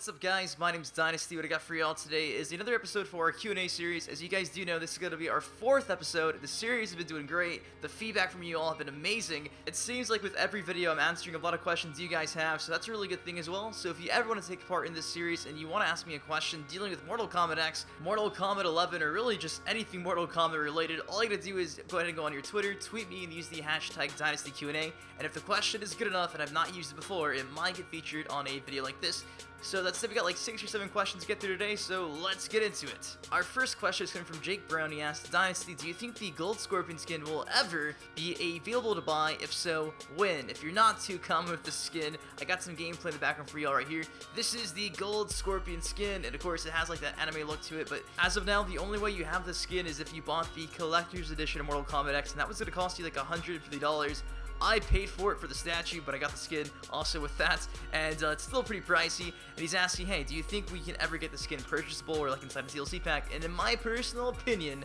What's up guys, my name's Dynasty. What I got for y'all today is another episode for our Q&A series. As you guys do know, this is going to be our 4th episode. The series has been doing great. The feedback from you all have been amazing. It seems like with every video I'm answering a lot of questions you guys have, so that's a really good thing as well. So if you ever want to take part in this series and you want to ask me a question dealing with Mortal Kombat X, Mortal Kombat 11, or really just anything Mortal Kombat related, all you gotta do is go ahead and go on your Twitter, tweet me, and use the hashtag DynastyQnA. And if the question is good enough and I've not used it before, it might get featured on a video like this. So that's it, we got like 6 or 7 questions to get through today, so let's get into it. Our first question is coming from Jake Brown. He asked, Dynasty, do you think the Gold Scorpion skin will ever be available to buy? If so, when? If you're not too common with the skin, I got some gameplay in the background for y'all right here. This is the Gold Scorpion skin, and of course it has like that anime look to it, but as of now, the only way you have the skin is if you bought the Collector's Edition of Mortal Kombat X, and that was going to cost you like $150. I paid for it for the statue, but I got the skin also with that, and it's still pretty pricey. And he's asking, hey, do you think we can ever get the skin purchasable or like inside a DLC pack? And in my personal opinion,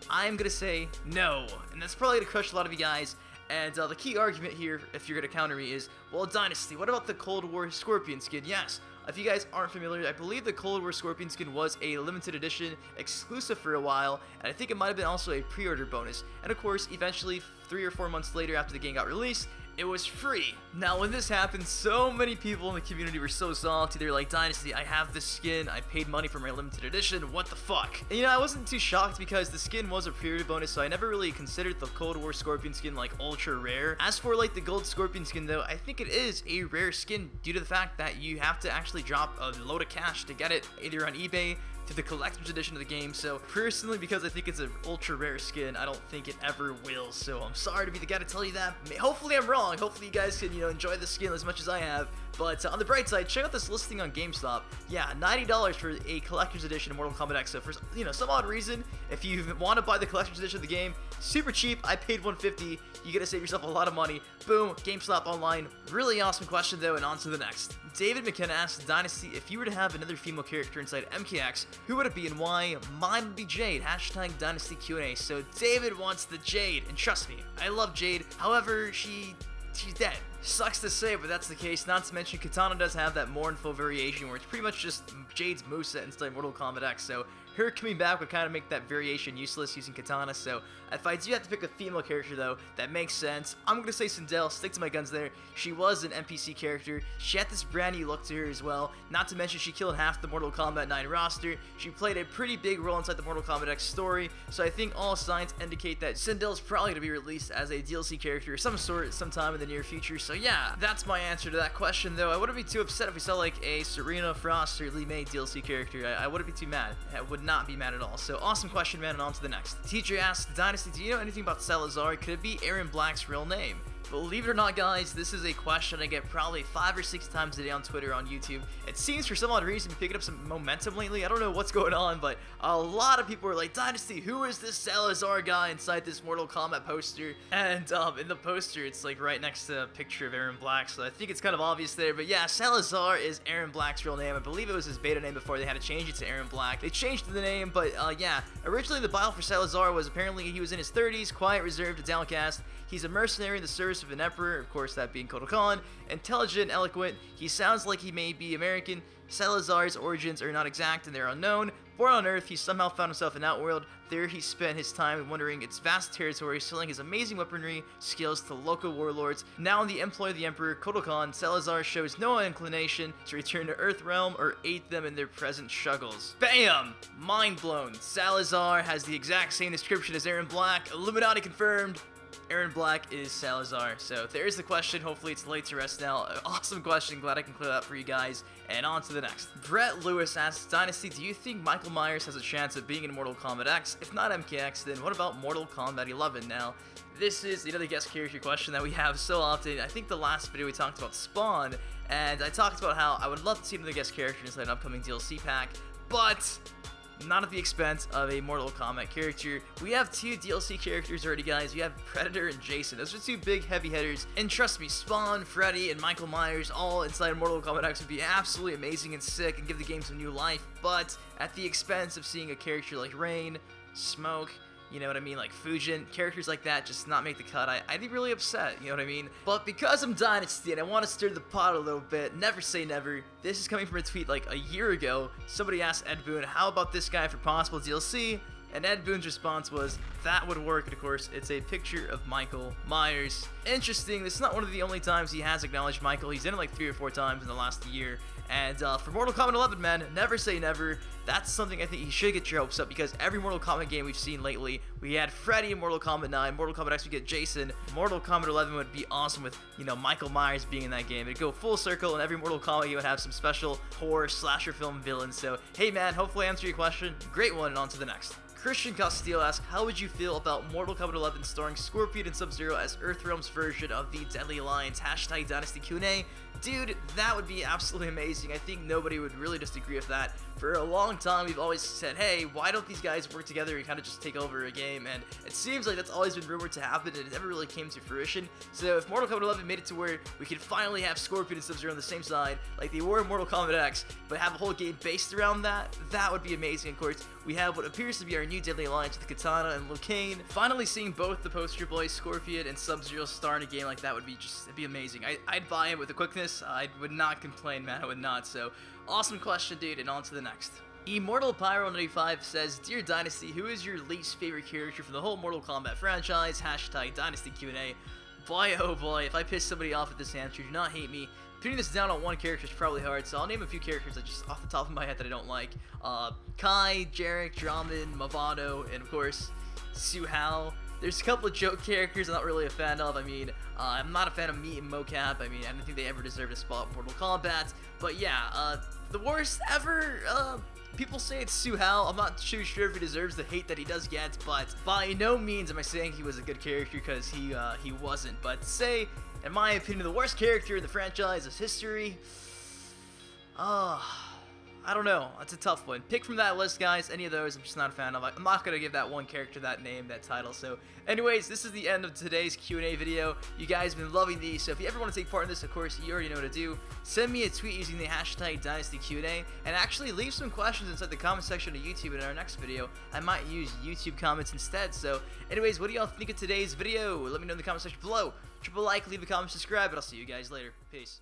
I'm gonna say no, and that's probably gonna crush a lot of you guys. And the key argument here, if you're gonna counter me, is, well, Dynasty, what about the Cold War Scorpion skin? Yes, if you guys aren't familiar, I believe the Cold War Scorpion skin was a limited edition exclusive for a while, and I think it might have been also a pre-order bonus. And of course, eventually, 3 or 4 months later after the game got released, it was free. Now, when this happened, so many people in the community were so salty. They're like, Dynasty, I have this skin. I paid money for my limited edition. What the fuck? And, you know, I wasn't too shocked because the skin was a pre-order bonus, so I never really considered the Cold War Scorpion skin like ultra rare. As for like the Gold Scorpion skin, though, I think it is a rare skin due to the fact that you have to actually drop a load of cash to get it, either on eBay to the collector's edition of the game. So personally, because I think it's an ultra rare skin, I don't think it ever will. So I'm sorry to be the guy to tell you that. Hopefully I'm wrong. Hopefully you guys can, you know, enjoy the skin as much as I have. But on the bright side, check out this listing on GameStop. Yeah, $90 for a collector's edition of Mortal Kombat X. So for, you know, some odd reason, if you want to buy the collector's edition of the game, super cheap. I paid $150. You gotta save yourself a lot of money. Boom, GameStop online. Really awesome question though, and on to the next. David McKenna asks, Dynasty, if you were to have another female character inside MKX, who would it be and why? Mine would be Jade. Hashtag DynastyQnA. So David wants the Jade, and trust me, I love Jade. However, she's dead. Sucks to say, but that's the case. Not to mention, Katana does have that mournful variation where it's pretty much just Jade's moveset inside Mortal Kombat X, so her coming back would kind of make that variation useless using Katana. So if I do have to pick a female character though, that makes sense. I'm going to say Sindel, stick to my guns there. She was an NPC character. She had this brand new look to her as well. Not to mention she killed half the Mortal Kombat 9 roster. She played a pretty big role inside the Mortal Kombat X story. So I think all signs indicate that Sindel is probably going to be released as a DLC character of some sort sometime in the near future. So yeah, that's my answer to that question though. I wouldn't be too upset if we saw like a Serena, Frost, or Lee May DLC character. I wouldn't be too mad. I would not be mad at all. So awesome question, man, and on to the next. Teacher asks, Dynasty, do you know anything about Salazar? Could it be Aaron Black's real name? Believe it or not, guys, this is a question I get probably 5 or 6 times a day on Twitter, on YouTube. It seems for some odd reason we're picking up some momentum lately. I don't know what's going on, but a lot of people are like, Dynasty, who is this Salazar guy inside this Mortal Kombat poster? And in the poster, it's like right next to a picture of Aaron Black, so I think it's kind of obvious there. But yeah, Salazar is Aaron Black's real name. I believe it was his beta name before they had to change it to Aaron Black. They changed the name, but yeah, originally the bio for Salazar was apparently he was in his 30s, quiet, reserved, a downcast. He's a mercenary in the service of an emperor, of course that being Kotal Khan, intelligent, eloquent. He sounds like he may be American. Salazar's origins are not exact and they're unknown. Born on Earth, he somehow found himself in Outworld. There he spent his time wandering its vast territory, selling his amazing weaponry skills to local warlords. Now in the employ of the Emperor Kotal Khan, Salazar shows no inclination to return to Earthrealm or aid them in their present struggles. Bam! Mind blown. Salazar has the exact same description as Aaron Black. Illuminati confirmed. Aaron Black is Salazar. So there's the question. Hopefully it's laid to rest now. Awesome question. Glad I can clear that for you guys. And on to the next. Brett Lewis asks, Dynasty, do you think Michael Myers has a chance of being in Mortal Kombat X? If not MKX, then what about Mortal Kombat 11? Now, this is another guest character question that we have so often. I think the last video we talked about Spawn, and I talked about how I would love to see another guest character inside an upcoming DLC pack, but not at the expense of a Mortal Kombat character. We have 2 DLC characters already, guys. We have Predator and Jason. Those are 2 big heavy hitters. And trust me, Spawn, Freddy, and Michael Myers all inside Mortal Kombat X would be absolutely amazing and sick and give the game some new life, but at the expense of seeing a character like Rain, Smoke, you know what I mean, like Fujin, characters like that just not make the cut, I'd be really upset, you know what I mean? But because I'm Dynasty and I want to stir the pot a little bit, never say never. This is coming from a tweet like a year ago. Somebody asked Ed Boon, how about this guy for possible DLC? And Ed Boon's response was, that would work, and of course, it's a picture of Michael Myers. Interesting, this is not one of the only times he has acknowledged Michael. He's done it like 3 or 4 times in the last year. And for Mortal Kombat 11, man, never say never. That's something I think you should get your hopes up, because every Mortal Kombat game we've seen lately, we had Freddy in Mortal Kombat 9, Mortal Kombat X we get Jason, Mortal Kombat 11 would be awesome with, you know, Michael Myers being in that game. It'd go full circle, and every Mortal Kombat game would have some special horror slasher film villain. So, hey man, hopefully I answered your question. Great one, and on to the next. Christian Castillo asks, how would you feel about Mortal Kombat 11 starring Scorpion and Sub-Zero as Earthrealm's version of the Deadly Alliance, hashtag Dynasty QnA? Dude, that would be absolutely amazing. I think nobody would really disagree with that. For a long time, we've always said, hey, why don't these guys work together and kind of just take over a game? And it seems like that's always been rumored to happen, and it never really came to fruition. So if Mortal Kombat 11 made it to where we could finally have Scorpion and Sub-Zero on the same side, like they were in Mortal Kombat X, but have a whole game based around that, that would be amazing. Of course, we have what appears to be our new Deadly Alliance with Katana and Liu Kang. Finally seeing both the poster boys, Scorpion and Sub-Zero, star in a game like that would be just, it'd be amazing. I'd buy it with the quickness. I would not complain, man. I would not. So, awesome question, dude, and on to the next. Immortal Pyro 95 says, Dear Dynasty, who is your least favorite character from the whole Mortal Kombat franchise? Hashtag Dynasty QnA. Boy, oh boy, if I piss somebody off with this answer, do not hate me. Putting this down on one character is probably hard, so I'll name a few characters that just off the top of my head that I don't like. Kai, Jarek, Draman, Movado, and of course, Suhao. There's a couple of joke characters I'm not really a fan of. I mean, I'm not a fan of Meat and Mocap. I mean, I don't think they ever deserved a spot in Mortal Kombat. But yeah, the worst ever, people say it's Suhao. I'm not too sure if he deserves the hate that he does get, but by no means am I saying he was a good character, because he wasn't. But to say, in my opinion, the worst character in the franchise's history, I don't know. That's a tough one. Pick from that list, guys. Any of those, I'm just not a fan of. I'm not going to give that one character that name, that title. So, anyways, this is the end of today's Q&A video. You guys have been loving these, so if you ever want to take part in this, of course, you already know what to do. Send me a tweet using the hashtag DynastyQnA, and actually leave some questions inside the comment section of YouTube in our next video. I might use YouTube comments instead. So, anyways, what do y'all think of today's video? Let me know in the comment section below. Triple like, leave a comment, subscribe, and I'll see you guys later. Peace.